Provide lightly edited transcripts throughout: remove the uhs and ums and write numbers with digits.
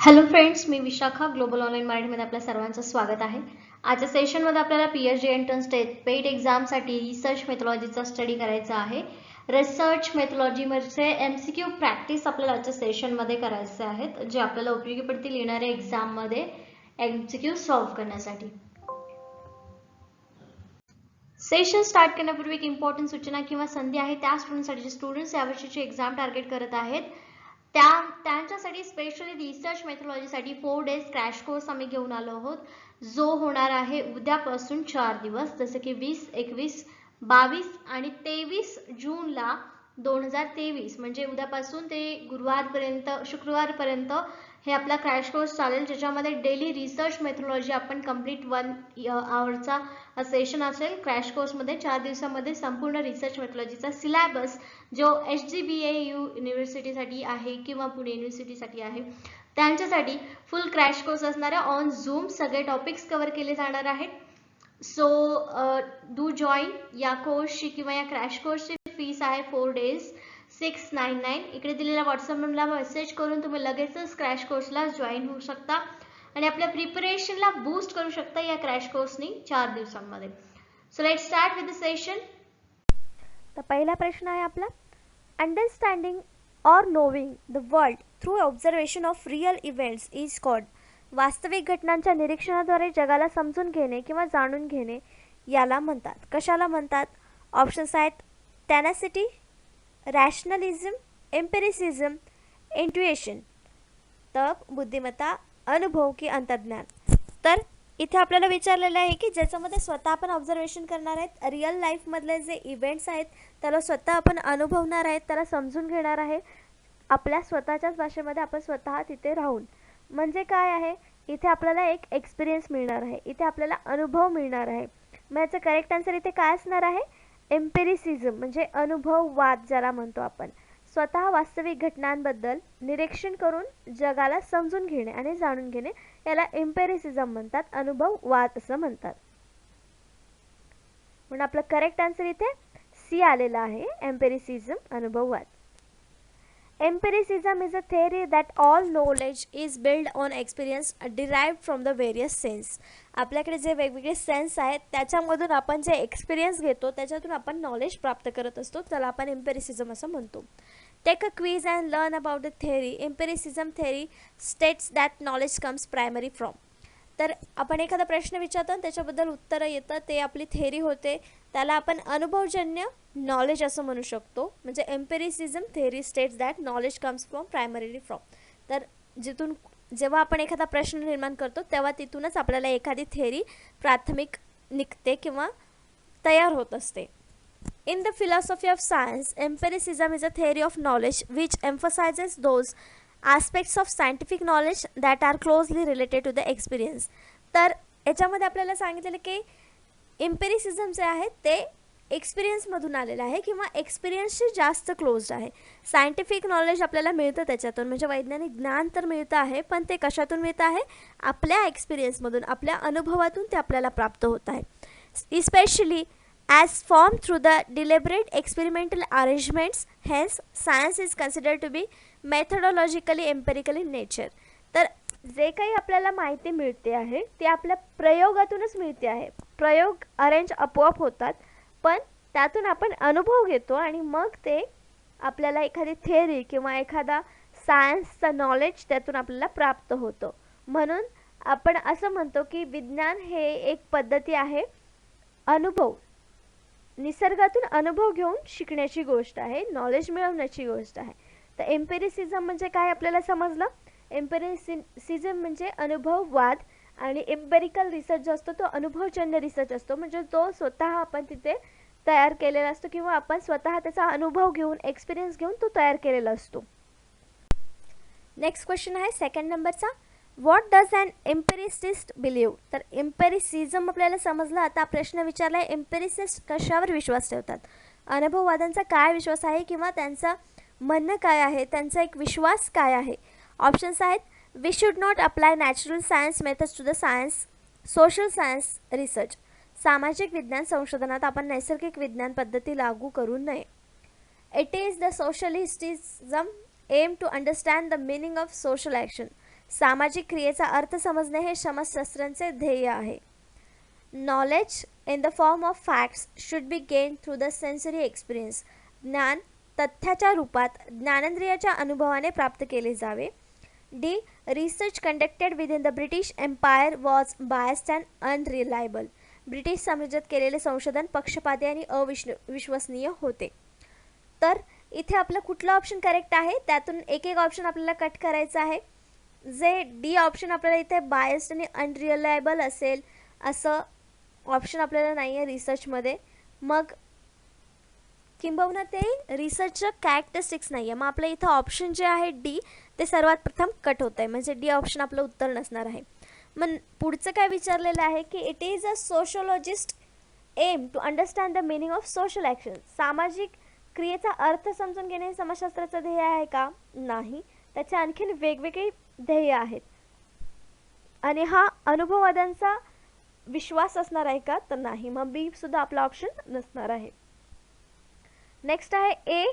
Hello friends, मी Vishakha global online मराठीमध्ये आपल्या सर्वांचं स्वागत आहे. आजच्या सेशनमध्ये आपल्याला पीएचडी एंट्रन्स पेड एक्झामसाठी रिसर्च मेथॉलॉजीचा स्टडी करायचा आहे. रिसर्च मेथॉलॉजीमध्ये एमसीक्यू प्रॅक्टिस आपल्याला आजच्या सेशनमध्ये करायचे आहेत, जे आपल्याला उपयोगी पडतील येणाऱ्या एक्झाममध्ये एमसीक्यू सॉल्व्ह करण्यासाठी. सेशन स्टार्ट करण्यापूर्वी एक इम्पॉर्टंट सूचना किंवा संधी आहे त्या स्टुडंटसाठी जे स्टुडंट्स यावर्षीची एक्झाम टार्गेट करत आहेत त्यांच्यासाठी स्पेशली रिसर्च मेथॉलॉजीसाठी 4 डेज क्रॅश कोर्स आम्ही घेऊन आलो आहोत, जो होणार आहे उद्यापासून 4 दिवस, जसे की 20, 21, 22 आणि 23 जूनला 2023 म्हणजे उद्यापासून ते गुरुवारपर्यंत शुक्रवारपर्यंत हे आपला क्रॅश कोर्स चालेल, ज्याच्यामध्ये डेली रिसर्च मेथॉलॉजी आपण कंप्लीट 1 आवरचा सेशन असेल. क्रॅश कोर्समध्ये 4 दिवसामध्ये संपूर्ण रिसर्च मेथॉलॉजीचा सिलेबस जो HGBAU युनिव्हर्सिटीसाठी आहे किंवा पुणे युनिव्हर्सिटीसाठी आहे त्यांच्यासाठी फुल क्रॅश कोर्स असणार आहे. ऑन झूम सगळे टॉपिक्स कव्हर केले जाणार आहेत. सो डू जॉईन या कोर्सची किंवा या क्रॅश कोर्सची फीस आहे 4 डेज 699. इकडे दिलेल्या व्हॉट्सअप नंबरला मेसेज करून तुम्ही लगेचच क्रॅश कोर्सला जॉईन होऊ शकता आणि आपल्या प्रिपरेशनला बूस्ट करू शकता या क्रॅश कोर्सनी 4 दिवसांमध्ये. So let's start with the session. तर पहिला प्रश्न आहे आपला, अंडरस्टँडिंग और नोविंग the world through observation of real events is called. वास्तविक घटनांच्या निरीक्षणाद्वारे जगाला समजून घेणे किंवा जाणून घेणे याला म्हणतात. कशाला म्हणतात? ऑप्शन्स आहेत टॅनासिटी, रॅशनलिझम, एम्पिरिसिझम, इंट्युएशन. तर बुद्धिमत्ता, अनुभव की अंतर्ज्ञान. तर इथे आपल्याला विचारलेलं आहे की ज्याच्यामध्ये स्वतः आपण ऑब्झर्वेशन करणार आहेत, रिअल लाईफमधले जे इव्हेंट्स आहेत त्याला स्वतः आपण अनुभवणार आहेत, त्याला समजून घेणार आहे आपल्या स्वतःच्याच भाषेमध्ये, आपण स्वतः तिथे राहून. म्हणजे काय आहे, इथे आपल्याला एक एक्सपिरियन्स मिळणार आहे, इथे आपल्याला अनुभव मिळणार आहे. मग याचं करेक्ट आन्सर इथे काय असणार आहे? एम्पिरिसिझम म्हणजे अनुभववाद ज्याला म्हणतो आपण. स्वतः वास्तविक घटनांबद्दल निरीक्षण करून जगाला समजून घेणे आणि जाणून घेणे याला एम्पिरिसिझम म्हणतात, अनुभववाद असं म्हणतात. म्हणून आपलं करेक्ट आन्सर इथे सी आलेला आहे, एम्पिरिसिझम, अनुभववाद. Empiricism is a theory that all knowledge is built on experience derived from the various sense. आपल्याकडे जे वेगवेगळे सेन्स आहेत त्याच्यामधून आपण जे एक्सपिरियन्स घेतो त्याच्यातून आपण नॉलेज प्राप्त करत असतो, त्याला आपण एम्पिरिसिझम असं म्हणतो. Take a quiz and learn about the theory. Empiricism theory states that knowledge comes primary from. तर आपण एखादा प्रश्न विचारतो आणि त्याच्याबद्दल उत्तरं येतं, ते आपली थेअरी होते, त्याला आपण अनुभवजन्य नॉलेज असं म्हणू शकतो. म्हणजे empiricism theory states that knowledge comes from primarily from. तर जिथून जेव्हा आपण एखादा प्रश्न निर्माण करतो तेव्हा तिथूनच आपल्याला एखादी थेअरी प्राथमिक निघते किंवा तयार होत असते. In the philosophy of science, empiricism is a theory of knowledge which emphasizes those aspects of scientific knowledge that are closely related to the experience. तर याच्यामध्ये आपल्याला सांगितलेलं की एम्पिरिसिझम जे आहे ते एक्सपिरियन्समधून आलेलं आहे किंवा एक्सपिरियन्सशी जास्त क्लोज्ड आहे. सायंटिफिक नॉलेज आपल्याला मिळतं त्याच्यातून, म्हणजे वैज्ञानिक ज्ञान तर मिळतं आहे, पण ते कशातून मिळतं आहे? आपल्या एक्सपिरियन्समधून, आपल्या अनुभवातून ते आपल्याला प्राप्त होत आहे. Especially as formed through the deliberate experimental arrangements. Hence science is considered to be methodologically empirical in nature. तर जे काही आपल्याला माहिती मिळते आहे ते आपल्या प्रयोगातूनच मिळते आहे. प्रयोग अरेंज आपोआप होतात, पण त्यातून आपण अनुभव घेतो आणि मग ते आपल्याला एखादी थेअरी किंवा एखादा सायन्सचं नॉलेज त्यातून आपल्याला प्राप्त होतं. म्हणून आपण असं म्हणतो की विज्ञान हे एक पद्धती आहे, अनुभव, निसर्गातून अनुभव घेऊन शिकण्याची गोष्ट आहे, नॉलेज मिळवण्याची गोष्ट आहे. तर एम्पिरिसिझम म्हणजे काय आपल्याला समजलं? एम्पिरिसिझम म्हणजे अनुभववाद आणि एम्पिरिकल रिसर्च जो असतो तो अनुभवजन्य रिसर्च असतो, म्हणजे तो स्वतः आपण तिथे तयार केलेला असतो किंवा आपण स्वतः त्याचा अनुभव घेऊन, एक्सपिरियन्स घेऊन तो तयार केलेला असतो. नेक्स्ट क्वेश्चन आहे सेकंड नंबरचा, व्हॉट डज अन एम्पिरिसिस्ट बिलीव्ह. तर एम्पिरिसिझम आपल्याला समजलं. आता प्रश्न विचारला आहे एम्पिरिसिस्ट कशावर विश्वास ठेवतात. अनुभववाद्यांचा काय विश्वास आहे किंवा त्यांचं म्हणणं काय आहे, त्यांचा एक विश्वास काय आहे. ऑप्शन्स आहेत we should not apply natural science methods to the science, social science research. सामाजिक विज्ञान संशोधनात आपण नैसर्गिक विज्ञान पद्धती लागू करू नये. It is the socialism aim to understand the meaning of social action. सामाजिक क्रियेचा अर्थ समजणे हे समाजशास्त्रांचे ध्येय आहे. Knowledge in the form of facts should be gain through the sensory experience. ज्ञान तथ्याच्या रूपात ज्ञानेंद्रियाच्या अनुभवाने प्राप्त केले जावे. D. Research conducted within the British Empire was biased and unreliable. British साम्राज्यात केलेले संशोधन पक्षपाती आणि अविश्वसनीय होते. तर इथे आपलं कुठलं ऑप्शन करेक्ट आहे, त्यातून एक एक ऑप्शन आपल्याला कट करायचं आहे. जे डी ऑप्शन आपल्याला इथे बायस्ड आणि अनरिलायबल असेल असं ऑप्शन आपल्याला नाही आहे रिसर्चमध्ये. मग किंबहुना ते रिसर्चचं कॅरेक्टरिस्टिक्स नाही आहे. मग आपलं इथं ऑप्शन जे आहे डी ते सर्वात प्रथम कट होत आहे, म्हणजे डी ऑप्शन आपलं उत्तर नसणार आहे. मग पुढचं काय विचारलेलं आहे की it is a sociologist aim to understand the meaning of social action. सामाजिक क्रियेचा अर्थ समजून घेणे हे समाजशास्त्राचं ध्येय आहे का? नाही, त्याचे आणखीन वेगवेगळे ध्येय आहेत. आणि हा अनुभववाद्यांचा विश्वास असणार आहे का? तर नाही. मग बी सुद्धा आपला ऑप्शन नसणार आहे. नेक्स्ट आहे ए,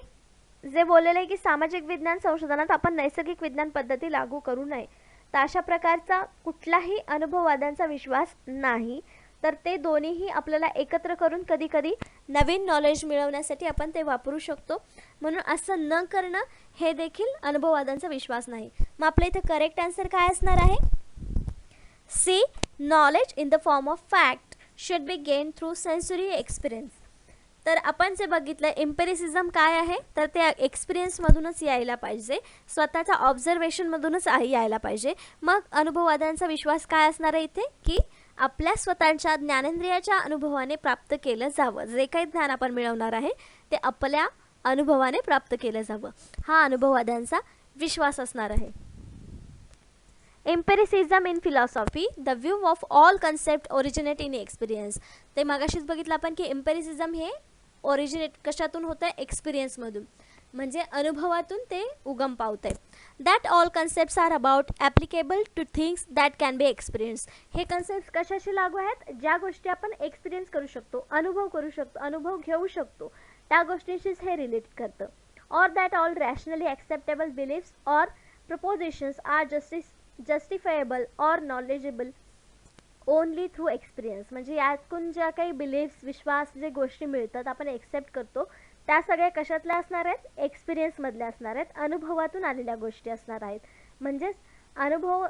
जे बोललेलं आहे की सामाजिक विज्ञान संशोधनात आपण नैसर्गिक विज्ञान पद्धती लागू करू नये. तर अशा प्रकारचा कुठलाही अनुभववाद्यांचा विश्वास नाही. तर ते दोन्हीही आपल्याला एकत्र करून कधी कधी नवीन नॉलेज मिळवण्यासाठी आपण ते वापरू शकतो. म्हणून असं न करणं हे देखील अनुभववादांचा विश्वास नाही. मग आपल्या इथे करेक्ट आन्सर काय असणार आहे? C. Knowledge in the form of fact should be gain through sensory experience. तर आपण जे बघितलं एम्पेरिसिझम काय आहे, तर ते एक्सपिरियन्समधूनच यायला पाहिजे, स्वतःच्या ऑब्झर्वेशनमधूनच यायला पाहिजे. मग अनुभववादांचा विश्वास काय असणार आहे इथे की आपल्या स्वतःच्या ज्ञानेंद्रियाच्या अनुभवाने प्राप्त केलं जावं. जे काही ज्ञान आपण मिळवणार आहे ते आपल्या अनुभवाने प्राप्त केलं जावं, हा अनुभववादांचा विश्वास असणार आहे. Empiricism in philosophy, the view of all concept originate in experience. ते मागाशीच बघितलं आपण की एम्पेरिसिझम हे ओरिजिनेट कशातून होतं? एक्सपिरियन्समधून, म्हणजे अनुभवातून ते उगम पावत आहे. That all concepts are about applicable to things that can be experience. हे कन्सेप्ट कशाशी लागू आहेत? ज्या गोष्टी आपण एक्सपिरियन्स करू शकतो, अनुभव करू शकतो, अनुभव घेऊ शकतो, त्या गोष्टीशीच हे रिलेट करतं. Or that all rationally acceptable beliefs or propositions are justifiable or knowledgeable only through experience. म्हणजे यातून ज्या काही बिलीफ्स, विश्वास, जे गोष्टी मिळतात आपण एक्सेप्ट करतो, त्या सगळ्या कशातल्या असणार आहेत? एक्सपिरियन्समधल्या असणार आहेत, अनुभवातून आलेल्या गोष्टी असणार आहेत. म्हणजेच अनुभव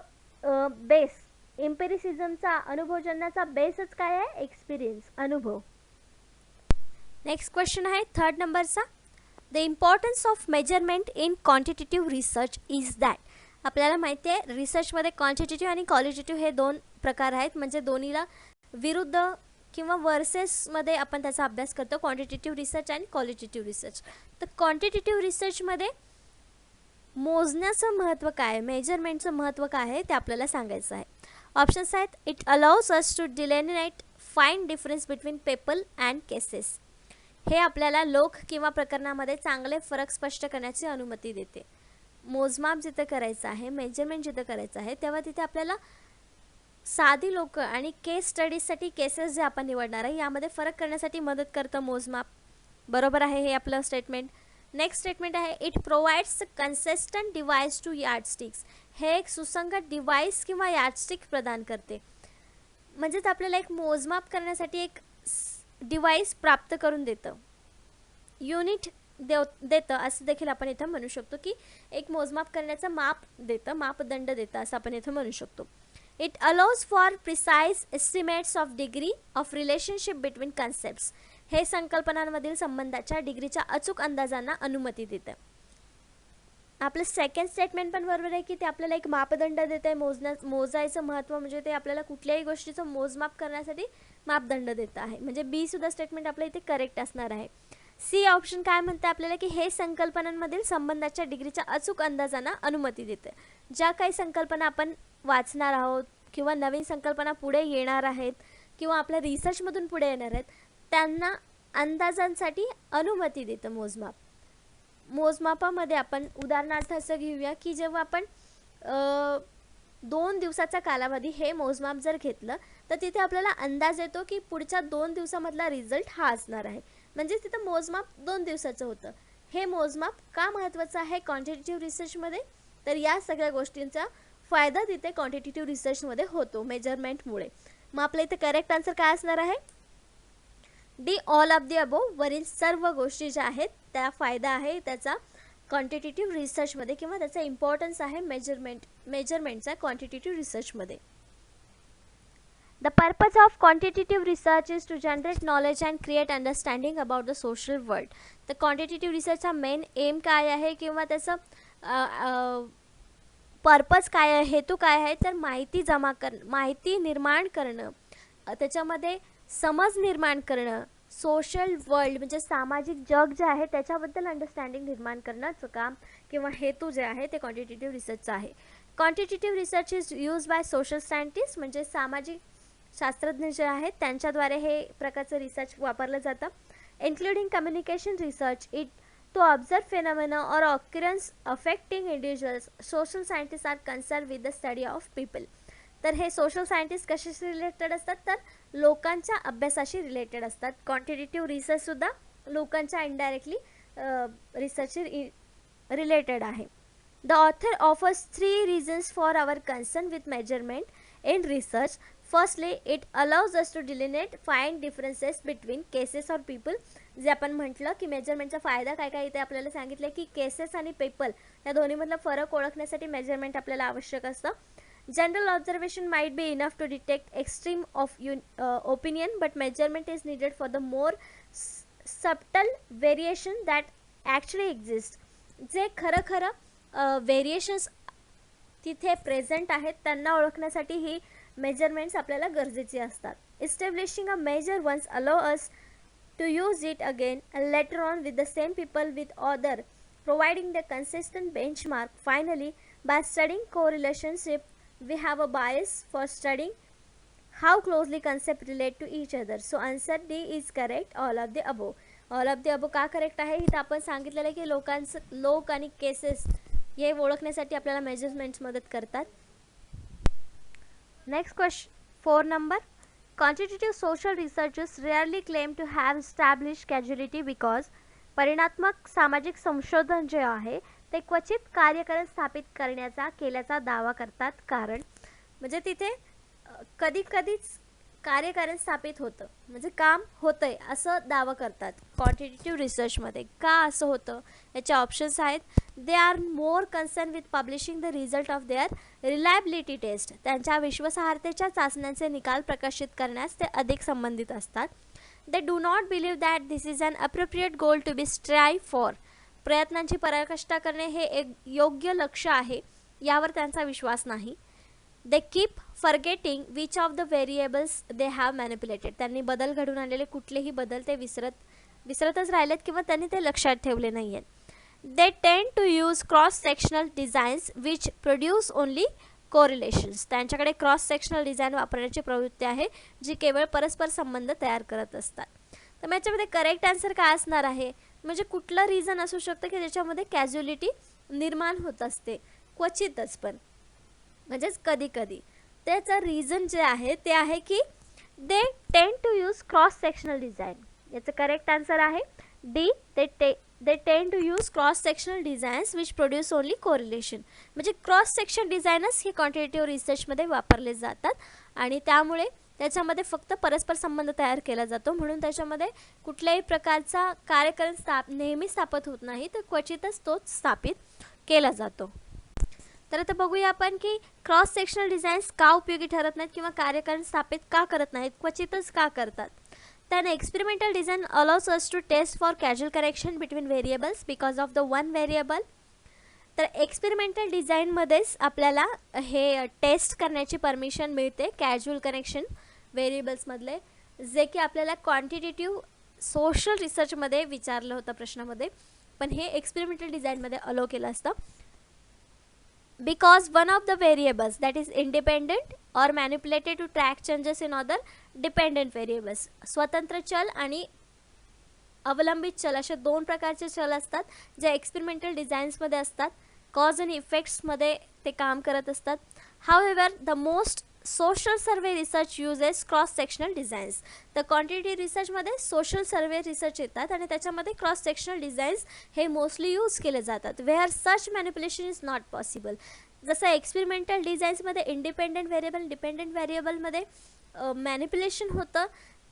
बेस, एम्पेरिसिझमचा अनुभवजन्याचा बेसच काय आहे? एक्सपिरियन्स, अनुभव. नेक्स्ट क्वेश्चन आहे 3rd नंबरचा. The importance of measurement in quantitative research is that. आपल्याला माहिती आहे रिसर्चमध्ये क्वांटिटेटिव्ह आणि क्वालिटेटिव्ह हे दोन प्रकार आहेत, म्हणजे दोन्हीला विरुद्ध किंवा वर्सेसमध्ये आपण त्याचा अभ्यास करतो, क्वांटिटेटिव्ह रिसर्च आणि क्वालिटेटिव्ह रिसर्च. तर क्वांटिटेटिव्ह रिसर्चमध्ये मोजण्याचं महत्त्व काय आहे, मेजरमेंटचं महत्त्व काय आहे ते आपल्याला सांगायचं आहे. ऑप्शन्स आहेत. It allows us to delineate fine difference between people and cases. हे आपल्याला लोक किंवा प्रकरणामध्ये चांगले फरक स्पष्ट करण्याची अनुमती देते. मोजमाप जिथे करायचं आहे, मेजरमेंट जिथे करायचं आहे, तेव्हा तिथे आपल्याला साधी लोक आणि केस स्टडीजसाठी केसेस जे आपण निवडणार आहे यामध्ये फरक करण्यासाठी मदत करतं मोजमाप. बरोबर आहे हे आपलं स्टेटमेंट. नेक्स्ट स्टेटमेंट आहे. It provides consistent device to yardsticks. हे एक सुसंगत डिव्हाइस किंवा यार्डस्टिक प्रदान करते. म्हणजेच आपल्याला एक मोजमाप करण्यासाठी एक डिव्हाइस प्राप्त करून देतं, युनिट देतं असं देखील आपण इथं म्हणू शकतो की एक मोजमाप करण्याचं माप देतं, मापदंड देतं असं आपण इथं म्हणू शकतो. It allows for precise estimates of degree of relationship between concepts. हे संकल्पनांमधील संबंधाच्या डिग्रीच्या अचूक अंदाजांना अनुमती देतं. आपलं सेकंड स्टेटमेंट पण बरोबर आहे की ते आपल्याला एक मापदंड देत आहे. मोजायचं महत्त्व म्हणजे ते आपल्याला कुठल्याही गोष्टीचं मोजमाप करण्यासाठी मापदंड देतं आहे. म्हणजे बी सुद्धा स्टेटमेंट आपल्या इथे करेक्ट असणार आहे. सी ऑप्शन काय म्हणते आपल्याला की हे संकल्पनांमधील संबंधाच्या डिग्रीच्या अचूक अंदाजांना अनुमती देते. ज्या काही संकल्पना आपण वाचणार आहोत किंवा नवीन संकल्पना पुढे येणार आहेत किंवा आपल्या रिसर्चमधून पुढे येणार आहेत त्यांना अंदाजांसाठी अनुमती देतं मोजमाप. मोजमापामध्ये आपण उदाहरणार्थ असं घेऊया की जेव्हा आपण 2 दिवसाचा कालावधी हे मोजमाप जर घेतलं तर तिथे आपल्याला अंदाज येतो की पुढच्या 2 दिवसामधला रिझल्ट हा असणार आहे. म्हणजे तिथं मोजमाप 2 दिवसाचं होतं. हे मोजमाप का महत्त्वाचं आहे क्वांटिटेटिव्ह रिसर्चमध्ये? तर या सगळ्या गोष्टींचा फायदा तिथे क्वांटिटेटिव्ह रिसर्चमध्ये होतो मेजरमेंटमुळे. मग आपल्या इथे करेक्ट आन्सर काय असणार आहे? D, all of the above. वरील सर्व गोष्टी ज्या आहेत त्या फायदा आहे त्याचा क्वांटिटेटिव्ह रिसर्चमध्ये किंवा त्याचा इम्पॉर्टन्स आहे मेजरमेंटचा क्वांटिटेटिव्ह रिसर्चमध्ये. The purpose of quantitative research is to generate knowledge and create understanding about the social world. तर क्वांटिटेटिव्ह रिसर्चचा मेन एम काय आहे किंवा त्याचं पर्पज काय आहे, हेतू काय आहे, तर माहिती निर्माण करणं, त्याच्यामध्ये समज निर्माण करणं, सोशल वर्ल्ड म्हणजे सामाजिक जग जे आहे त्याच्याबद्दल अंडरस्टँडिंग निर्माण करण्याचं काम किंवा हेतू जे आहे ते क्वांटिटेटिव्ह रिसर्चचा आहे. Quantitative research is use by social scientist म्हणजे सामाजिक शास्त्रज्ञ जे आहेत त्यांच्याद्वारे हे प्रकारचं रिसर्च वापरलं जातं. Including communication research, it to observe phenomena or occurrence affecting individuals. Social scientist are concern with the study of people. तर हे सोशल सायंटिस्ट कशाशी रिलेटेड असतात, तर लोकांच्या अभ्यासाशी रिलेटेड असतात. क्वांटिटेटिव्ह रिसर्चसुद्धा लोकांच्या इनडायरेक्टली रिसर्चशी रिलेटेड आहे. The author offers 3 reasons for our concern with measurement in research. Firstly, it allows us to delineate fine differences between cases or people. जे आपण म्हटलं की मेजरमेंटचा फायदा काय काय इथे आपल्याला सांगितलं की केसेस आणि पीपल या दोन्हीमधला फरक ओळखण्यासाठी मेजरमेंट आपल्याला आवश्यक असतं. General observation might be enough to detect extreme of opinion but measurement is needed for the more subtle variation that actually exist. जे खरं व्हेरिएशन्स तिथे प्रेझेंट आहेत त्यांना ओळखण्यासाठी ही मेजरमेंट्स आपल्याला गरजेची असतात. Establishing a measure once allow us to use it again later on with the same people with other providing the consistent benchmark. Finally, by studying correlationship we have a bias for studying how closely concept relate to each other. So answer D is correct, all of the above. All of the above का correct आहे, इथं आपण सांगितलेलं आहे की लोक आणि cases हे ओळखण्यासाठी आपल्याला मेजरमेंट्स मदत करतात. Next question 4 number. Quantitative social researchers rarely claim to have establish causality because. परिणात्मक सामाजिक संशोधन जे आहे ते क्वचित कार्यकरण स्थापित केल्याचा दावा करतात. कारण म्हणजे तिथे कधीच कार्यकारण स्थापित होतं म्हणजे काम होतंय असं दावा करतात क्वांटिटेटिव्ह रिसर्चमध्ये. का असं होतं याचे ऑप्शन्स आहेत. They are more concern with publishing the result of their reliability test. त्यांच्या विश्वासार्हतेच्या चाचण्यांचे निकाल प्रकाशित करण्यास ते अधिक संबंधित असतात. They do not believe that this is an appropriate goal to be strive for. प्रयत्नांची पराकाष्ठा करणे हे एक योग्य लक्ष्य आहे यावर त्यांचा विश्वास नाही. They keep forgetting which of the variables they have manipulated. त्यांनी बदल घडून आणलेले कुठलेही बदल ते विसरतच राहिलेत किंवा त्यांनी ते लक्षात ठेवले नाही आहेत. They tend to use cross sectional designs which produce only correlations. त्यांच्याकडे क्रॉस सेक्शनल डिझाईन वापरण्याची प्रवृत्ती आहे जी केवळ परस्पर संबंध तयार करत असतात. तर मग याच्यामध्ये करेक्ट आन्सर काय असणार आहे, म्हणजे कुठलं रिझन असू शकतं की ज्याच्यामध्ये कॅज्युअलिटी निर्माण होत असते क्वचितच, पण म्हणजेच कधी. त्याचं रिझन जे आहे ते आहे की they tend to use cross sectional design. याचं करेक्ट आन्सर आहे D. They tend to use cross sectional designs which produce only correlation. म्हणजे क्रॉस सेक्शन डिझाईनच हे क्वांटिटेटिव्ह रिसर्चमध्ये वापरले जातात आणि त्यामुळे त्याच्यामध्ये फक्त परस्पर संबंध तयार केला जातो. म्हणून त्याच्यामध्ये कुठल्याही प्रकारचा कार्यकरण नेहमी स्थापित होत नाही, तर क्वचितच तोच स्थापित केला जातो. तर आता बघूया आपण की क्रॉस सेक्शनल डिझाईन्स का उपयोगी ठरत नाहीत किंवा कार्यकरण स्थापित का करत नाहीत, क्वचितच का करतात. Then experimental design allows us to test for causal connection between variables because of the one variable. तर एक्सपेरिमेंटल डिझाईनमध्येच आपल्याला हे टेस्ट करण्याची परमिशन मिळते कॅज्युअल कनेक्शन व्हेरिएबल्समधले, जे की आपल्याला क्वांटिटेटिव्ह सोशल रिसर्चमध्ये विचारलं होतं प्रश्नामध्ये, पण हे एक्सपेरिमेंटल डिझाईनमध्ये अलो केलं असतं. Because one of the variables that is independent or manipulated to track changes in other dependent variables. स्वतंत्र चल आणि अवलंबित चल असे 2 प्रकारचे चल असतात जे एक्सपेरिमेंटल डिझाईन्समध्ये असतात. कॉज आणि इफेक्ट्समध्ये ते काम करत असतात. However, the most social survey research uses cross sectional designs. तर क्वांटिटेटिव्ह रिसर्चमध्ये सोशल सर्वे रिसर्च येतात आणि त्याच्यामध्ये क्रॉस सेक्शनल डिझाईन्स हे मोस्टली यूज केले जातात. Where such manipulation is not possible. जसं एक्सपेरिमेंटल डिझाईन्समध्ये इंडिपेंडंट व्हेरिएबल डिपेंडंट व्हेरिएबलमध्ये मॅनिप्युलेशन होतं,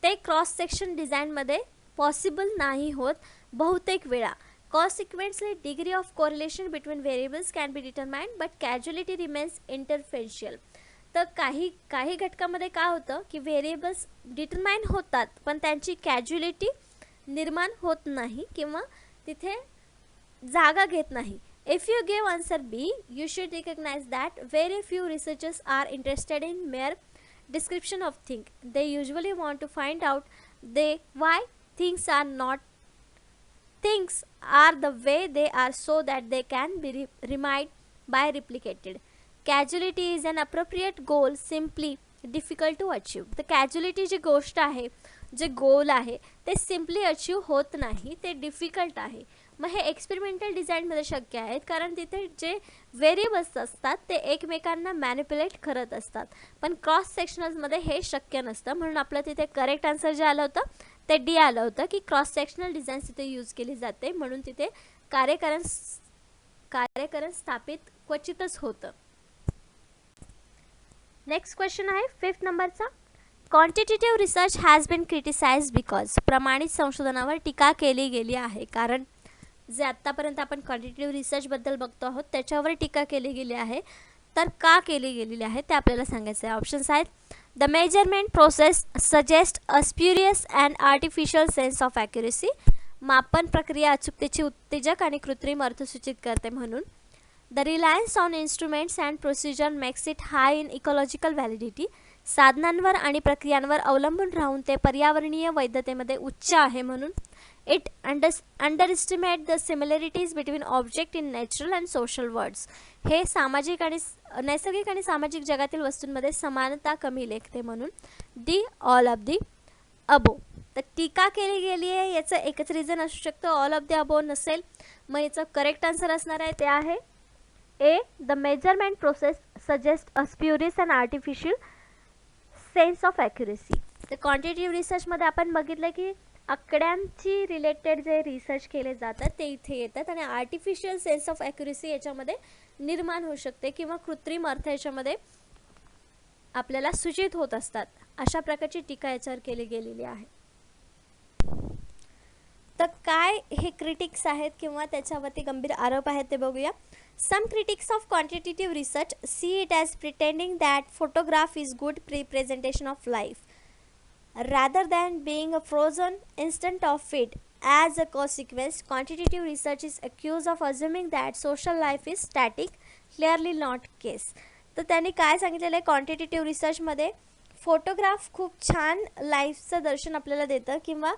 ते क्रॉस सेक्शन डिझाईनमध्ये पॉसिबल नाही होत बहुतेक वेळा. Consequently degree of correlation between variables can be determined but causality remains inferential. तर काही घटकामध्ये काय होतं की व्हेरिएबल्स डिटरमाइन होतात पण त्यांची कॅज्युअलिटी निर्माण होत नाही किंवा तिथे जागा घेत नाही. If you give answer B, you should recognize that very few researchers are interested in mere description of things. They usually want to find out why things are the way they are so that they can be remade by replicated. Causality is an appropriate goal, simply difficult to achieve. तर casualty जी गोष्ट आहे, जे गोल आहे ते simply achieve होत नाही, ते difficult आहे. मग हे एक्सपेरिमेंटल डिझाईनमध्ये शक्य आहेत कारण तिथे जे व्हेरिएबल्स असतात ते एकमेकांना मॅनिप्युलेट करत असतात, पण क्रॉस सेक्शनल्समध्ये हे शक्य नसतं. म्हणून आपलं तिथे करेक्ट आन्सर जे आलं होतं ते डी आलं होतं की क्रॉस सेक्शनल डिझाईन तिथे यूज केली जाते, म्हणून तिथे कार्यकरण स्थापित क्वचितच होतं. नेक्स्ट क्वेश्चन आहे 5th नंबरचा. Quantitative research has been criticised because. प्रमाणित संशोधनावर टीका केली गेली आहे कारण जे आत्तापर्यंत आपण क्वांटिटेटिव्ह रिसर्चबद्दल बघतो आहोत त्याच्यावर टीका केली गेली आहे. तर का केली गेलेली आहे ते आपल्याला सांगायचं आहे. ऑप्शन्स आहेत. The measurement process suggest a spurious and artificial sense of accuracy. मापन प्रक्रिया अचूकतेची उत्तेजक आणि कृत्रिम अर्थ सूचित करते म्हणून. The Reliance on instruments and procedure makes it high in ecological validity. साधनांवर आणि प्रक्रियांवर अवलंबून राहून ते पर्यावरणीय वैधतेमध्ये उच्च आहे म्हणून. It underestimate the similarities between object in natural and social words. हे नैसर्गिक आणि सामाजिक जगातील वस्तूंमध्ये समानता कमी लेखते म्हणून. डी ऑल ऑफ दी अबो. तर टीका केली गेली आहे याचं एकच रिझन असू शकतं, ऑल ऑफ दी अबो नसेल. मग याचं करेक्ट आन्सर असणार आहे ते आहे A. The measurement process suggest a spurious and artificial sense of accuracy. तर क्वांटिटेटिव्ह रिसर्चमध्ये आपण बघितलं की आकड्यांची रिलेटेड जे रिसर्च केले जातात ते इथे येतात आणि आर्टिफिशियल सेन्स ऑफ ॲक्युरेसी याच्यामध्ये निर्माण होऊ शकते किंवा कृत्रिम अर्थ याच्यामध्ये आपल्याला सूचित होत असतात. अशा प्रकारची टीका याच्यावर केली गेलेली आहे. तर काय हे क्रिटिक्स आहेत किंवा त्याच्यावरती गंभीर आरोप आहेत ते बघूया. Some critics of quantitative research see it as pretending that photograph is good representation of life rather than being a frozen instant of it. As a consequence, quantitative research is accused of assuming that social life is static, clearly not case. तर त्यांनी काय सांगितलेलं आहे, quantitative रिसर्चमध्ये photograph खूप छान लाईफचं दर्शन आपल्याला देतं किंवा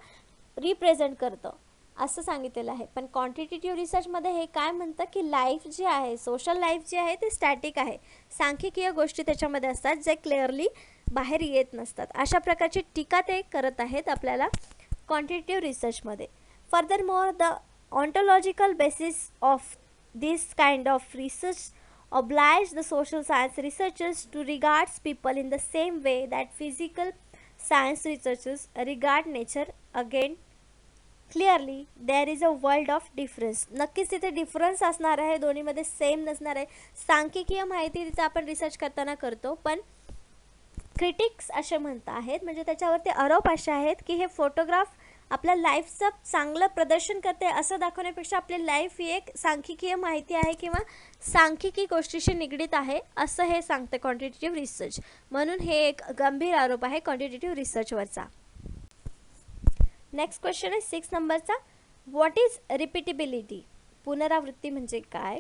रिप्रेझेंट करतं असं सांगितलेलं आहे. पण क्वांटिटेटिव्ह रिसर्चमध्ये हे काय म्हणतं की लाईफ जी आहे, सोशल लाईफ जी आहे ते स्टॅटिक आहे, सांख्यिकीय गोष्टी त्याच्यामध्ये असतात जे क्लिअरली बाहेर येत नसतात. अशा प्रकारची टीका ते करत आहेत आपल्याला क्वांटिटेटिव्ह रिसर्चमध्ये. Further more the ontological basis of this kind of research oblige the social science researchers to regard people in the same way that physical science researchers regard nature. Again, clearly there is a world of difference. नक्कीच तिथे difference असणार आहे, दोन्हीमध्ये same नसणार आहे. सांख्यिकीय माहिती तिथे आपण रिसर्च करताना करतो, पण क्रिटिक्स असे म्हणत आहेत म्हणजे त्याच्यावरती आरोप असे आहेत की हे फोटोग्राफ आपल्या लाईफचं चांगलं प्रदर्शन करते असं दाखवण्यापेक्षा आपली लाईफ ही एक सांख्यिकीय माहिती आहे किंवा सांख्यिकी गोष्टीशी निगडीत आहे असं हे सांगतं क्वांटिटेटिव्ह रिसर्च. म्हणून हे एक गंभीर आरोप आहे क्वांटिटेटिव्ह रिसर्चवरचा. नेक्स्ट क्वेश्चन आहे 6 नंबरचा. What is repeatability. पुनरावृत्ती म्हणजे काय.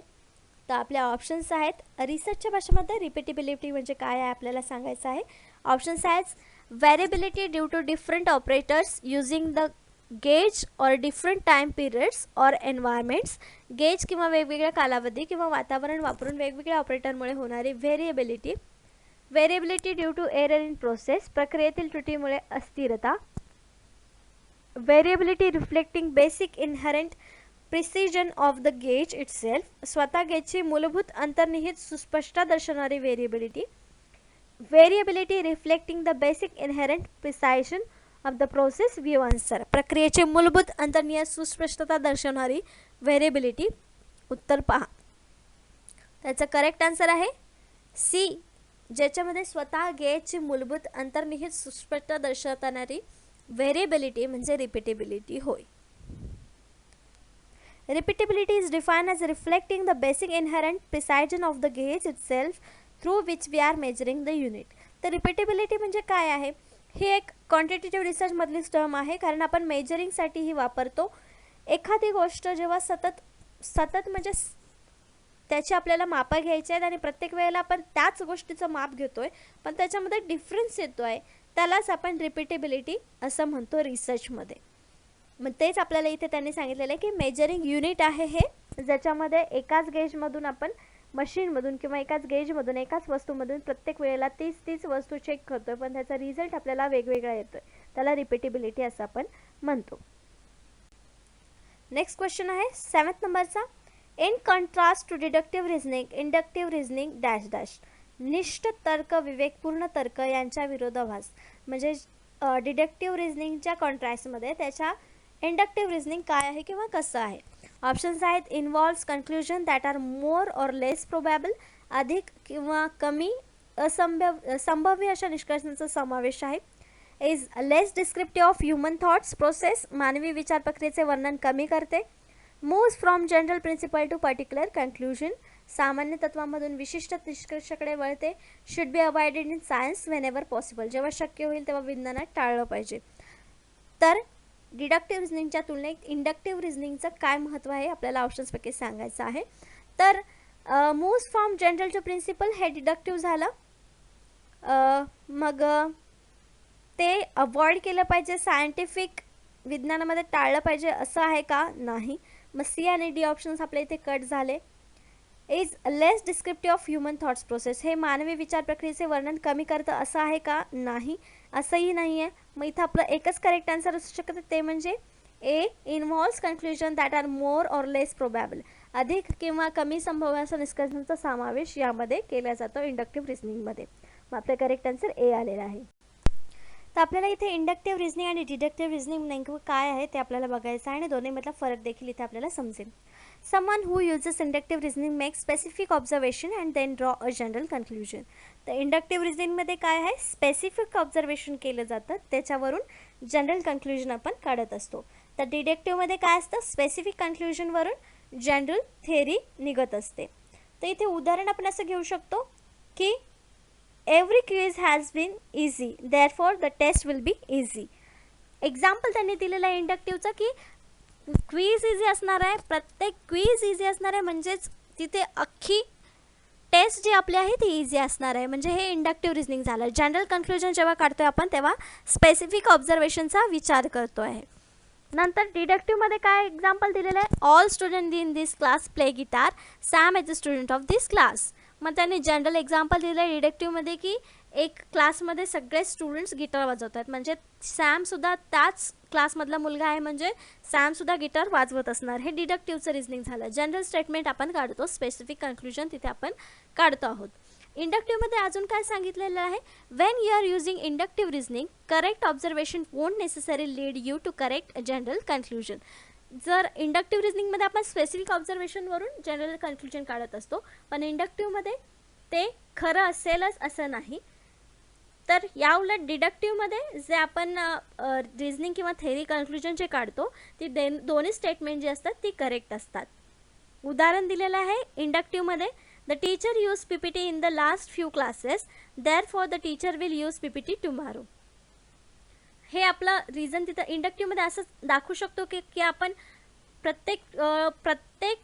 तर आपल्या ऑप्शन्स आहेत. रिसर्चच्या भाषेमध्ये रिपीटेबिलिटी म्हणजे काय आहे आपल्याला सांगायचं आहे. ऑप्शन्स आहेत. Variability due to different operators using the gauge or different time periods or environments. Gauge किंवा वेगवेगळ्या कालावधी किंवा वातावरण वापरून वेगवेगळ्या ऑपरेटरमुळे होणारी variability. Variability due to error in process. प्रक्रियेतील त्रुटीमुळे अस्थिरता. Variability reflecting basic inherent precision of the gauge itself. स्वतः गेजची मूलभूत अंतर्निहित सुस्पष्टता दर्शवणारी variability. Variability reflecting the basic inherent precision of the process view answer. प्रक्रियेची मूलभूत अंतर्निहित सुस्पष्टता दर्शवणारी व्हेरिएबिलिटी. उत्तर पहा. त्याचा करेक्ट आन्सर आहे सी, ज्याच्यामध्ये स्वतः गेजची मूलभूत अंतर्निहित सुस्पष्टता दर्शवणारी व्हेरिएबिलिटी म्हणजे रिपीटेबिलिटी होय. Repeatability is defined as reflecting the basic inherent precision of the gauge itself through which we are measuring the unit. तर रिपीटेबिलिटी म्हणजे काय आहे? ही एक क्वांटिटेटिव्ह रिसर्चमधलीच टर्म आहे, कारण आपण मेजरिंगसाठी ही वापरतो. एखादी गोष्ट जेव्हा सतत म्हणजे त्याची आपल्याला मापं घ्यायची आहेत आणि प्रत्येक वेळेला आपण त्याच गोष्टीचं माप घेतोय पण त्याच्यामध्ये डिफरन्स येतो आहे, त्यालाच आपण रिपीटेबिलिटी असं म्हणतो रिसर्चमध्ये. मग तेच आपल्याला इथे त्यांनी सांगितलेलं आहे की मेजरिंग युनिट आहे हे, ज्याच्यामध्ये एकाच गेजमधून आपण मशीनमधून किंवा एकाच गेजमधून एकाच वस्तूमधून प्रत्येक वेळेला तीच वस्तू चेक करतोय पण त्याचा रिझल्ट आपल्याला वेगवेगळा येतोय, त्याला रिपीटेबिलिटी असं आपण म्हणतो. नेक्स्ट क्वेश्चन आहे 7th नंबरचा. In contrast to deductive reasoning, inductive reasoning dash dash. निष्ठ तर्क, विवेकपूर्ण तर्क यांच्या विरोधाभास. म्हणजे डिडक्टिव्ह रिझनिंगच्या कॉन्ट्रास्टमध्ये त्याच्या इंडक्टिव्ह रिझनिंग काय आहे किंवा कसं आहे. ऑप्शन्स आहेत involves conclusion that are more or less probable, अधिक किंवा कमी संभाव्य अशा निष्कर्षांचा समावेश आहे. Is less descriptive of human thoughts process, मानवी विचार प्रक्रियेचे वर्णन कमी करते. Moves from general principle to particular conclusion, सामान्य तत्वांमधून विशिष्ट निष्कर्षाकडे वळते. Should be avoided in science whenever possible, जेव्हा शक्य होईल तेव्हा विज्ञानात टाळलं पाहिजे. तर डिडक्टिव्ह रिझनिंगच्या तुलनेत इंडक्टिव्ह रिझनिंगचं काय महत्त्व आहे आपल्याला ऑप्शन्सपैकी सांगायचं आहे. तर moves from general to principle हे डिडक्टिव्ह झालं. मग ते अवॉइड केलं पाहिजे, सायंटिफिक विज्ञानामध्ये टाळलं पाहिजे असं आहे का? नाही. मग सी आणि डी ऑप्शन्स आपल्या इथे कट झाले. Is less descriptive of human thoughts process, हे मानवी विचार प्रक्रियेचे वर्णन कमी करतं असं आहे का? नाही, असंही नाही आहे. मग इथं आपलं एकच करेक्ट आन्सर असू शकतं, ते म्हणजे A, involves conclusion that are more or less probable, अधिक किंवा कमी संभाव्य निष्कर्षांचा समावेश यामध्ये केला जातो इंडक्टिव्ह रिझनिंगमध्ये. मग आपलं करेक्ट आन्सर ए आलेलं आहे. तर आपल्याला इथे इंडक्टिव्ह रिझनिंग आणि डिडक्टिव्ह रिझनिंग नेमकं काय आहे ते आपल्याला बघायचं आहे आणि दोन्हीमधला फरक देखील इथे आपल्याला समजेल. Someone who uses inductive reasoning makes specific observation and then draw a general conclusion. तर इंडक्टिव्ह रिझनिंगमध्ये काय आहे? स्पेसिफिक ऑब्झर्वेशन केलं जातं, त्याच्यावरून जनरल कन्क्लुजन आपण काढत असतो. तर डिडक्टिव्हमध्ये काय असतं? स्पेसिफिक कन्क्लुजनवरून जनरल थेअरी निघत असते. तर इथे उदाहरण आपण असं घेऊ शकतो की every quiz has been easy therefore the test will be easy. Example त्यांनी दिलेलं आहे इंडक्टिव्हचं की क्वीज इझी असणार आहे, प्रत्येक क्वीज इझी असणार आहे, म्हणजेच तिथे अख्खी टेस्ट जी आपली आहे ती इझी असणार आहे. म्हणजे हे इंडक्टिव्ह रिझनिंग झालं. जनरल कन्क्लुजन जेव्हा काढतोय आपण तेव्हा स्पेसिफिक ऑब्झर्वेशनचा विचार करतो आहे. नंतर डिडक्टिव्हमध्ये काय एक्झाम्पल दिलेलं आहे? All student in this class play guitar, Sam is the student of this class. मग त्यांनी जनरल एक्झाम्पल दिलं आहे डिडक्टिव्हमध्ये की एक क्लासमध्ये सगळे स्टुडंट्स गिटार वाजवत आहेत, म्हणजे सॅमसुद्धा त्याच क्लासमधला मुलगा आहे, म्हणजे सॅमसुद्धा गिटार वाजवत असणार. हे डिडक्टिव्हचं रिझनिंग झालं. जनरल स्टेटमेंट आपण काढतो, स्पेसिफिक कन्क्लुजन तिथे आपण काढतो आहोत. इंडक्टिव्हमध्ये अजून काय सांगितलेलं आहे? When you are using inductive reasoning, correct observation won't necessary lead you to correct general conclusion. जर इंडक्टिव्ह रिझनिंगमध्ये आपण स्पेसिफिक ऑब्झर्वेशनवरून जनरल कन्क्लुजन काढत असतो, पण इंडक्टिव्हमध्ये ते खरं असेलच असं नाही. तर या उलट डिडक्टिव्हमध्ये जे आपण रिझनिंग किंवा थेअरी कन्क्लुजन जे काढतो ती दोन्ही स्टेटमेंट जी असतात ती करेक्ट असतात. उदाहरण दिलेलं आहे इंडक्टिव्हमध्ये, the teacher use PPT in the last few classes therefore the teacher will use PPT tomorrow. हे आपलं रिझन तिथं इंडक्टिव्हमध्ये असं दाखवू शकतो की आपण प्रत्येक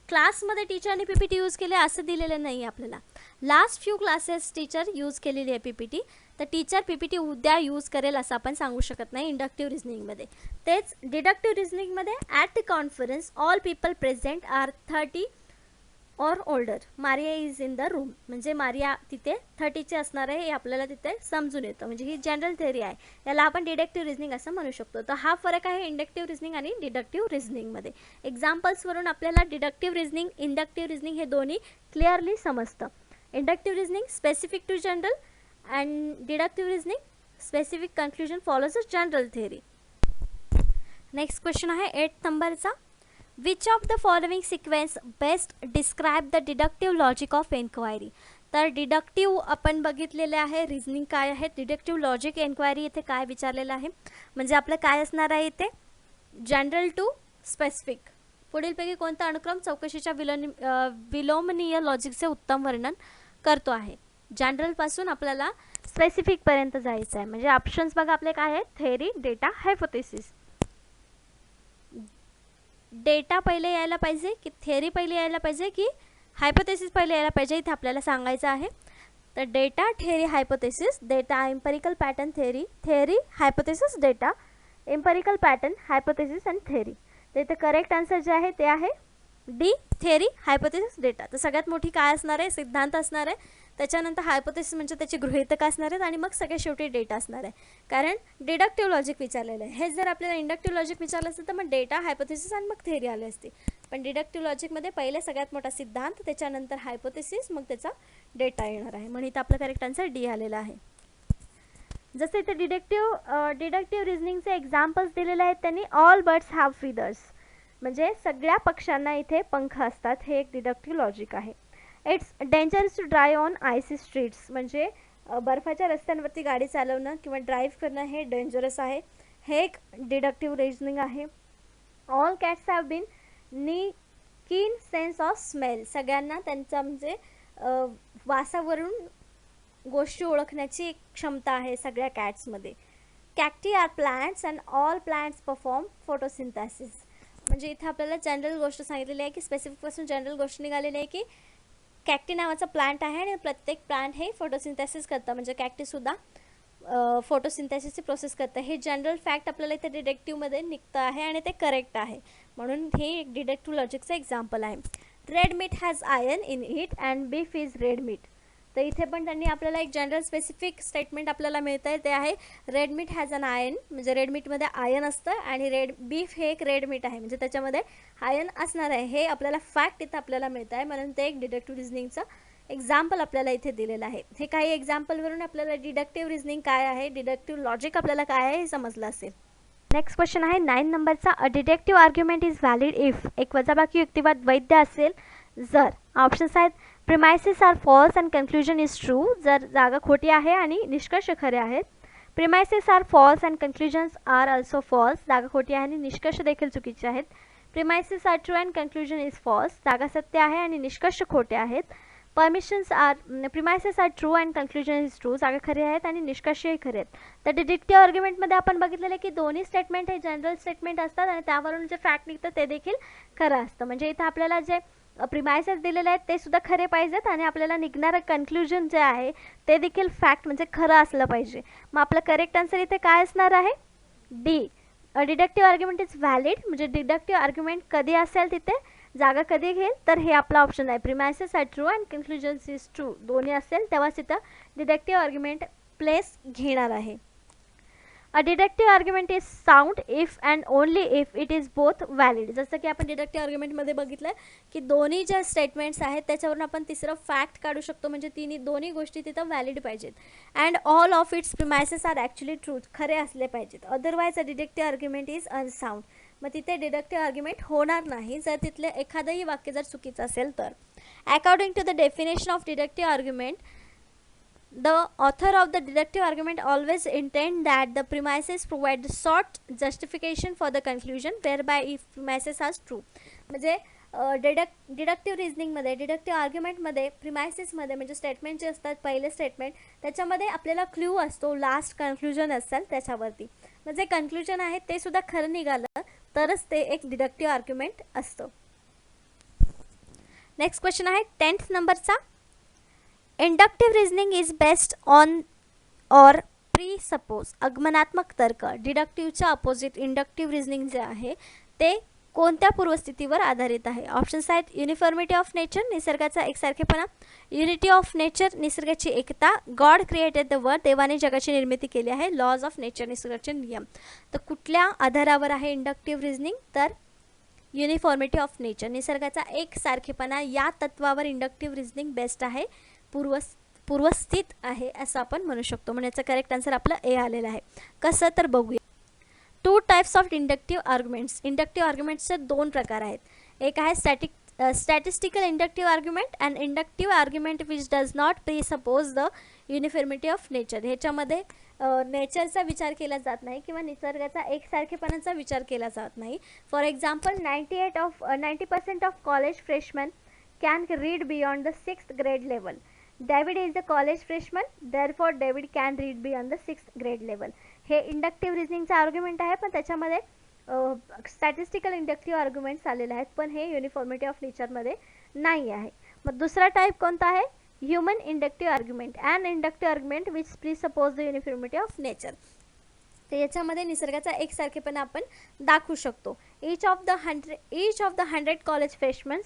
क्लासमध्ये टीचरने पीपीटी यूज केले असं दिलेलं नाही आपल्याला. Last few classes teacher use केलेली आहे पीपीटी, तर टीचर पीपीटी उद्या यूज करेल असं आपण सांगू शकत नाही इंडक्टिव्ह रिझनिंगमध्ये. तेच डिडक्टिव्ह रिझनिंगमध्ये at the conference all people present are 30 or older, Maria is in the room, म्हणजे मारिया तिथे 30चे असणार आहे हे आपल्याला तिथे समजून येतं. म्हणजे ही जनरल थेअरी आहे, याला आपण डिडक्टिव्ह रिझनिंग असं म्हणू शकतो. तर हा फरक आहे इंडक्टिव्ह रिझनिंग आणि डिडक्टिव्ह रिझनिंगमध्ये. एक्झाम्पल्सवरून आपल्याला डिडक्टिव्ह रिझनिंग, इंडक्टिव्ह रिझनिंग हे दोन्ही क्लिअरली समजतं. Inductive reasoning specific to general and deductive reasoning specific conclusion follows a general theory. Next question आहे 8th नंबरचा. Which of the following sequence best describe the deductive logic of enquiry. तर deductive आपण बघितलेले आहे, reasoning काय आहे, deductive logic enquiry इथे काय विचारलेलं आहे, म्हणजे आपलं काय असणार आहे इथे, जनरल टू स्पेसिफिक. पुढीलपैकी कोणता अनुक्रम चौकशीच्या विलोमनीय लॉजिकचे उत्तम वर्णन करतो आहे. जनरलपासून आपल्याला स्पेसिफिकपर्यंत जायचं आहे. म्हणजे ऑप्शन्स बघा आपले काय आहेत, थेअरी, डेटा, हायपोथेसिस. डेटा पहिले यायला पाहिजे की थेअरी पहिले यायला पाहिजे की हायपोथेसिस पहिले यायला पाहिजे, इथे आपल्याला सांगायचं आहे. तर data, theory, hypothesis. Data, empirical pattern, theory, theory, hypothesis, data, empirical pattern, hypothesis आणि थेअरी. तर इथे करेक्ट आन्सर जे आहे ते आहे डी, थेअरी, हायपोथेसिस, डेटा. तर सगळ्यात मोठी काय असणार आहे, सिद्धांत असणार आहे, त्याच्यानंतर हायपोथेसिस म्हणजे त्याची गृहीतक असणार आहेत आणि मग सगळ्यात शेवटी डेटा असणार आहे. कारण डिडक्टिव्ह लॉजिक विचारलेलं आहे. हे जर आपल्याला इंडक्टिव्ह लॉजिक विचारलं असतं तर मग डेटा, हायपोथेसिस आणि मग थेअरी आले असते. पण डिडक्टिव्ह लॉजिकमध्ये पहिले सगळ्यात मोठा सिद्धांत, त्याच्यानंतर हायपोथेसिस, मग त्याचा डेटा येणार आहे. म्हणून इथं आपलं करेक्ट आन्सर डी आलेला आहे. जसं इथे डिडक्टिव्ह रिझनिंगचे एक्झाम्पल्स दिलेले आहेत त्यांनी, ऑल बर्ड्स हॅव फीदर्स, म्हणजे सगळ्या पक्ष्यांना इथे पंख असतात, हे एक डिडक्टिव्ह लॉजिक आहे. It's dangerous to drive on icy streets, म्हणजे बर्फाच्या रस्त्यांवरती गाडी चालवणं किंवा ड्राईव्ह करणं हे डेंजरस आहे, हे एक डिडक्टिव्ह रिझनिंग आहे. All cats have been keen sense of smell, सगळ्यांना त्यांचा म्हणजे वासावरून गोष्टी ओळखण्याची क्षमता आहे सगळ्या कॅट्समध्ये. Cacti are plants and all plants perform photosynthesis, म्हणजे इथे आपल्याला जनरल गोष्ट सांगितलेली आहे की स्पेसिफिकपासून जनरल गोष्ट निघालेली आहे की कॅक्टी नावाचा प्लांट आहे आणि प्रत्येक प्लांट हे फोटोसिंथेसिस करतं, म्हणजे कॅक्टीसुद्धा फोटोसिंथेसिसची प्रोसेस करतं. हे जनरल फॅक्ट आपल्याला इथे डिडक्टिव्हमध्ये निघतं आहे आणि ते करेक्ट आहे, म्हणून हे एक डिडक्टिव्ह लॉजिकचं एक्झाम्पल आहे. Red meat has iron in it and beef is red meat. तर इथे पण त्यांनी आपल्याला एक जनरल स्पेसिफिक स्टेटमेंट आपल्याला मिळतं आहे, ते आहे red meat has an iron, म्हणजे रेड मीटमध्ये आयर्न असतं आणि बीफ हे एक रेड मीट आहे, म्हणजे त्याच्यामध्ये आयर्न असणार आहे. हे आपल्याला फॅक्ट इथं आपल्याला मिळतं आहे, म्हणून ते एक डिडक्टिव्ह रिझनिंगचं एक्झाम्पल आपल्याला इथे दिलेलं आहे. हे काही एक्झाम्पलवरून आपल्याला डिडक्टिव्ह रिझनिंग काय आहे, डिडक्टिव्ह लॉजिक आपल्याला काय आहे हे समजलं असेल. नेक्स्ट क्वेश्चन आहे 9 नंबरचा. A deductive argument is valid if एक वजाबाकी युक्तिवाद वैध असेल जर. ऑप्शन्स आहेत premises are false and conclusion is true, जर जागा खोटी आहे आणि निष्कर्ष खरे आहेत. Premises are false and conclusions are also false, जागा खोटी आहे आणि निष्कर्ष देखील चुकीचे आहेत. Premises are true and conclusion is false, जागा सत्य आहे आणि निष्कर्ष खोटे आहेत. Premises are true and conclusion is true, जागा खरे आहेत आणि निष्कर्षही खरे आहेत. तर डिडक्टिव्ह आर्ग्युमेंटमध्ये आपण बघितलेलं आहे की दोन्ही स्टेटमेंट हे जनरल स्टेटमेंट असतात आणि त्यावरून जे फॅक्ट निघतं ते देखील खरं असतं. म्हणजे इथं आपल्याला जे प्रिमायसेस दिलेले आहेत ते सुद्धा खरे पाहिजेत आणि आपल्याला निघणारं कन्क्लुजन जे आहे ते देखील फॅक्ट म्हणजे खरं असलं पाहिजे. मग आपलं करेक्ट आन्सर इथे काय असणार आहे, D. Deductive argument is valid, म्हणजे डिडक्टिव्ह आर्ग्युमेंट कधी असेल तिथे जागा कधी घेईल, तर हे आपला ऑप्शन आहे. Premises are true and conclusions is true, दोन्ही असेल तेव्हाच तिथं डिडक्टिव्ह आर्ग्युमेंट प्लेस घेणार आहे. A deductive argument is sound if and only if it is both valid. जसं की आपण डिडक्टिव्ह आर्ग्युमेंटमध्ये बघितलं की दोन्ही ज्या स्टेटमेंट्स आहेत त्याच्यावरून आपण तिसरं फॅक्ट काढू शकतो, म्हणजे दोन्ही गोष्टी तिथं व्हॅलिड पाहिजेत. And all of its premises are actually truth, खरे असले पाहिजेत. Otherwise a deductive argument is unsound, मग तिथे डिडक्टिव्ह आर्ग्युमेंट होणार नाही जर तिथले एखादंही वाक्य जर चुकीचं असेल तर. According to the definition of deductive argument, the author of the deductive argument always intend that the premises provide the sought justification for the conclusion whereby if premises are true. म्हणजे डिडक्टिव्ह रिझनिंगमध्ये डिडक्टिव्ह आर्ग्युमेंटमध्ये प्रिमायसेसमध्ये म्हणजे statement जे असतात पहिले statement त्याच्यामध्ये आपल्याला clue असतो, last conclusion असेल त्याच्यावरती, म्हणजे कन्क्लुजन आहे ते सुद्धा खरं निघालं तरच ते एक डिडक्टिव्ह आर्ग्युमेंट असतं. नेक्स्ट क्वेश्चन आहे 10th नंबरचा. Inductive reasoning is based on or presuppose. आगमनात्मक तर्क, डिडक्टिव्हच्या अपोजिट इंडक्टिव्ह रिझनिंग जे आहे ते कोणत्या पूर्वस्थितीवर आधारित आहे. ऑप्शन्स आहेत युनिफॉर्मिटी ऑफ नेचर, निसर्गाचा एकसारखेपणा. युनिटी ऑफ नेचर, निसर्गाची एकता. गॉड क्रिएटेड द वर्ल्ड, देवाने जगाची निर्मिती केली आहे. लॉज ऑफ नेचर, निसर्गाचे नियम. तर कुठल्या आधारावर आहे इंडक्टिव्ह रिझनिंग, तर युनिफॉर्मिटी ऑफ नेचर, निसर्गाचा एकसारखेपणा या तत्वावर इंडक्टिव्ह रिझनिंग बेस्ट आहे, पूर्वस्थित आहे असं आपण म्हणू शकतो. म्हणजे याचं करेक्ट आन्सर आपलं ए आलेलं आहे. कसं तर बघूया. Two two types of inductive arguments. Inductive आर्ग्युमेंट्सचे दोन प्रकार आहेत. एक आहे statistical inductive argument and inductive argument which does not presuppose the uniformity of nature. ह्याच्यामध्ये नेचरचा विचार केला जात नाही किंवा निसर्गाचा एकसारखेपणाचा विचार केला जात नाही. For example 90% of college freshman can read beyond the 6th grade level. David is the college freshman, therefore David can read beyond the 6th grade level. हे इंडक्टिव्ह रिझनिंगचा आर्ग्युमेंट आहे, पण त्याच्यामध्ये स्टॅटिस्टिकल इंडक्टिव्ह आर्ग्युमेंट्स आलेले आहेत, पण हे uniformity of नेचरमध्ये नाही आहे. मग दुसरा टाईप कोणता आहे? Human inductive argument and inductive argument which presuppose the uniformity of nature. तर याच्यामध्ये निसर्गाचा एकसारखेपणा आपण दाखवू शकतो. each of the 100 college freshmen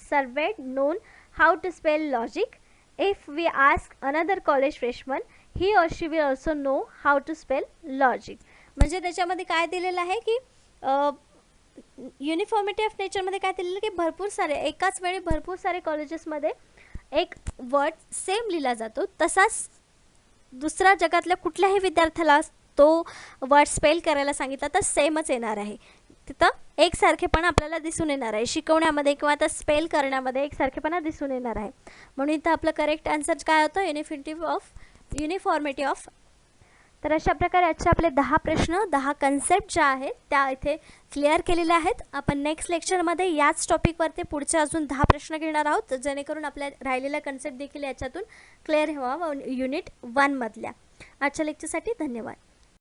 surveyed known how to spell logic. If we ask another college freshman, he or she will also know how to spell logic. म्हणजे त्याच्यामध्ये काय दिलेलं आहे की युनिफॉर्मिटी ऑफ नेचरमध्ये काय दिलेलं की भरपूर सारे एकाच वेळी भरपूर सारे कॉलेजेसमध्ये एक वर्ड सेम लिहिला जातो, तसाच दुसऱ्या जगातल्या कुठल्याही विद्यार्थ्याला तो वर्ड स्पेल करायला सांगितला तर सेमच येणार आहे. तिथं एकसारखेपणा आपल्याला दिसून येणार आहे शिकवण्यामध्ये किंवा आता स्पेल करण्यामध्ये एकसारखेपणा दिसून येणार आहे. म्हणून इथं आपलं करेक्ट आन्सर काय होतं? Uniformity of. तर अशा प्रकारे आजचे आपले 10 प्रश्न 10 कन्सेप्ट ज्या आहेत त्या इथे क्लिअर केलेल्या आहेत. आपण नेक्स्ट लेक्चरमध्ये याच टॉपिकवरती पुढचे अजून 10 प्रश्न घेणार आहोत, जेणेकरून आपल्या राहिलेला कन्सेप्ट देखील याच्यातून क्लिअर व्हावा युनिट 1 मधल्या. आजच्या लेक्चरसाठी धन्यवाद.